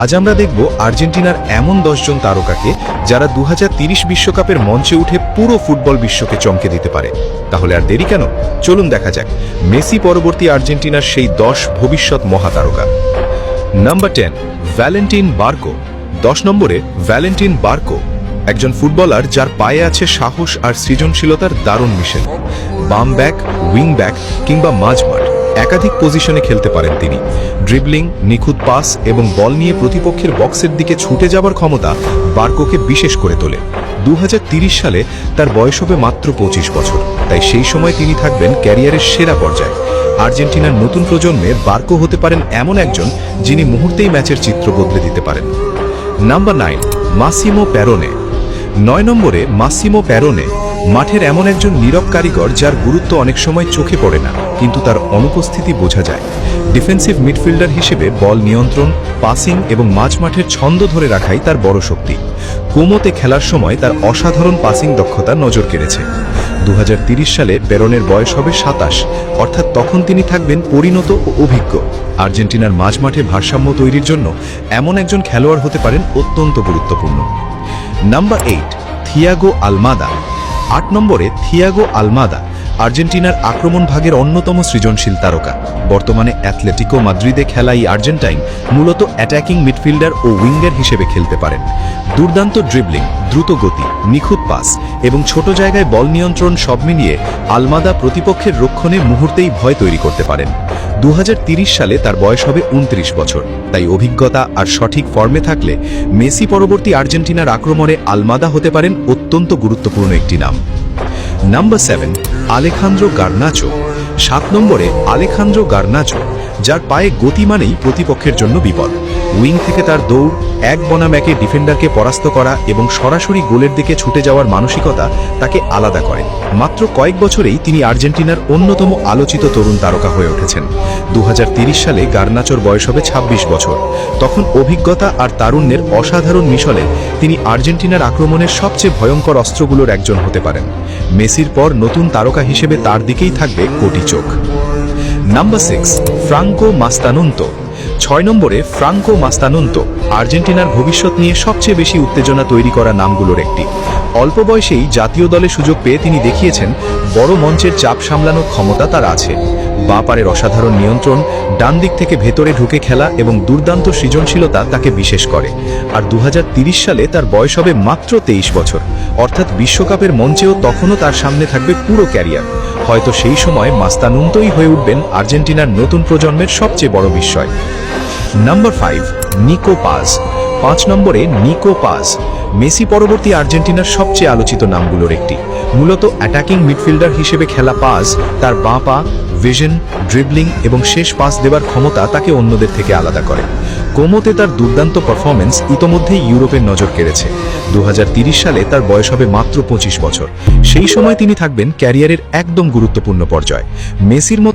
আজ আমরা দেখব আর্জেন্টিনার এমন 10 জন তারকাকে যারা 2030 বিশ্বকাপের মঞ্চে উঠে পুরো ফুটবল বিশ্বকে চমকে দিতে পারে। তাহলে আর দেরি কেন, চলুন দেখা যাক মেসি পরবর্তী আর্জেন্টিনার সেই 10 ভবিষ্যৎ মহাতারকা। Number 10, Valentin Barco. 10 নম্বরে ভ্যালেন্টিন বার্কো, একজন ফুটবলার যার পায়ে আছে সাহস আর সৃজনশীলতার দারুণ মিশেল। বাম ব্যাক, উইং ব্যাক কিংবা মাঝমাঠ একাধিক পজিশনে খেলতে পারেন তিনি। ড্রিবলিং, নিখুঁত পাস এবং বল নিয়ে প্রতিপক্ষের বক্সের দিকে ছুটে যাবার ক্ষমতা বার্কোকে বিশেষ করে তোলে। 2030 সালে তার বয়স হবে মাত্র 25 বছর, তাই সেই সময় তিনি থাকবেন ক্যারিয়ারের সেরা পর্যায়ে। আর্জেন্টিনার নতুন প্রজন্মে বার্কো হতে পারেন এমন একজন যিনি মুহূর্তেই ম্যাচের চিত্র বদলে দিতে পারেন। Number 9, Massimo পেরোনে। 9 নম্বরে মাসিমো পেরোনে, মাঠের এমন একজন নীরব কারিগর যার গুরুত্ব অনেক সময় চোখে পড়ে না, কিন্তু তার অনুপস্থিতি বোঝা যায়। ডিফেন্সিভ মিডফিল্ডার হিসেবে বল নিয়ন্ত্রণ, পাসিং এবং মাঝমাঠের ছন্দ ধরে রাখাই তার বড় শক্তি। কোমোতে খেলার সময় তার অসাধারণ পাসিং দক্ষতা নজর কেড়েছে। 2030 সালে পেরোনের বয়স হবে 27, অর্থাৎ তখন তিনি থাকবেন পরিণত ও অভিজ্ঞ। আর্জেন্টিনার মাঝমাঠে ভারসাম্য তৈরির জন্য এমন একজন খেলোয়াড় হতে পারেন অত্যন্ত গুরুত্বপূর্ণ। Number 8, Thiago Almada. 8 নম্বরে থিয়াগো আলমাদা, আর্জেন্টিনার আক্রমণ ভাগের অন্যতম সৃজনশীল তারকা। বর্তমানে অ্যাথলেটিকো মাদ্রিদে খেলা এই আর্জেন্টাইন মূলত অ্যাটাকিং মিডফিল্ডার ও উইঙ্গার হিসেবে খেলতে পারেন। দুর্দান্ত ড্রিবলিং, দ্রুত গতি, নিখুঁত পাস এবং ছোট জায়গায় বল নিয়ন্ত্রণ সব মিলিয়ে আলমাদা প্রতিপক্ষের রক্ষণে মুহূর্তেই ভয় তৈরি করতে পারেন। 2030 সালে তার বয়স হবে 29 বছর, তাই অভিজ্ঞতা আর সঠিক ফর্মে থাকলে মেসি পরবর্তী আর্জেন্টিনার আক্রমণে আলমাদা হতে পারেন অত্যন্ত গুরুত্বপূর্ণ একটি নাম। Number 7, আলেখান্দ্রো Garnacho. 7 নম্বরে আলেখান্দ্রো গার্নাচো, যার পায়ে গতি মানেই প্রতিপক্ষের জন্য বিপদ। উইং থেকে তার দৌড়, এক বনাম একে ডিফেন্ডারকে পরাস্ত করা এবং সরাসরি গোলের দিকে ছুটে যাওয়ার মানসিকতা তাকে আলাদা করে। মাত্র কয়েক বছরেই তিনি আর্জেন্টিনার অন্যতম আলোচিত তরুণ তারকা হয়ে উঠেছেন। 2030 সালে গার্নাচোর বয়স হবে 26 বছর। তখন অভিজ্ঞতা আর তারুণ্যের অসাধারণ মিশলে তিনি আর্জেন্টিনার আক্রমণের সবচেয়ে ভয়ঙ্কর অস্ত্রগুলোর একজন হতে পারেন। মেসির পর নতুন তারকা হিসেবে তার দিকেই থাকবে কোটি চোখ। Number 6, Franco মাস্তানুন্তো। 6 নম্বরে ফ্রাঙ্কো মাস্তানুন্তো, আর্জেন্টিনার ভবিষ্যৎ নিয়ে সবচেয়ে বেশি উত্তেজনা তৈরি করা নামগুলোর একটি। অল্প বয়সেই জাতীয় দলে সুযোগ পেয়ে তিনি দেখিয়েছেন বড় মঞ্চের চাপ সামলানোর ক্ষমতা তার আছে। বাঁ পারের অসাধারণ নিয়ন্ত্রণ, ডান দিক থেকে ভেতরে ঢুকে খেলা এবং দুর্দান্ত সৃজনশীলতা তাকে বিশেষ করে। আর 2030 সালে তার বয়স হবে মাত্র 23 বছর, অর্থাৎ বিশ্বকাপের মঞ্চেও তখনও তার সামনে থাকবে পুরো ক্যারিয়ার। হয়তো সেই সময় মাস্তানুন্তোই হয়ে উঠবেন আর্জেন্টিনার নতুন প্রজন্মের সবচেয়ে বড় বিস্ময়। নাম্বার 5, নিকো পাজ। 5 নম্বরে নিকো পাজ, মেসি পরবর্তী আর্জেন্টিনার সবচেয়ে আলোচিত নামগুলোর একটি। মূলত অ্যাটাকিং মিডফিল্ডার হিসেবে খেলা পাজ, তার বাঁ পা, ভিশন, ড্রিবলিং এবং শেষ পাস দেবার ক্ষমতা তাকে অন্যদের থেকে আলাদা করে। কোমোতে তার দুর্দান্ত পারফরমেন্স ইতোমধ্যেই ইউরোপের নজর কেড়েছে। 2030 সালে তার বয়স হবে মাত্র 25 বছর। সেই সময় তিনি থাকবেন ক্যারিয়ারের একদম গুরুত্বপূর্ণ পর্যায়ে। মেসির মতো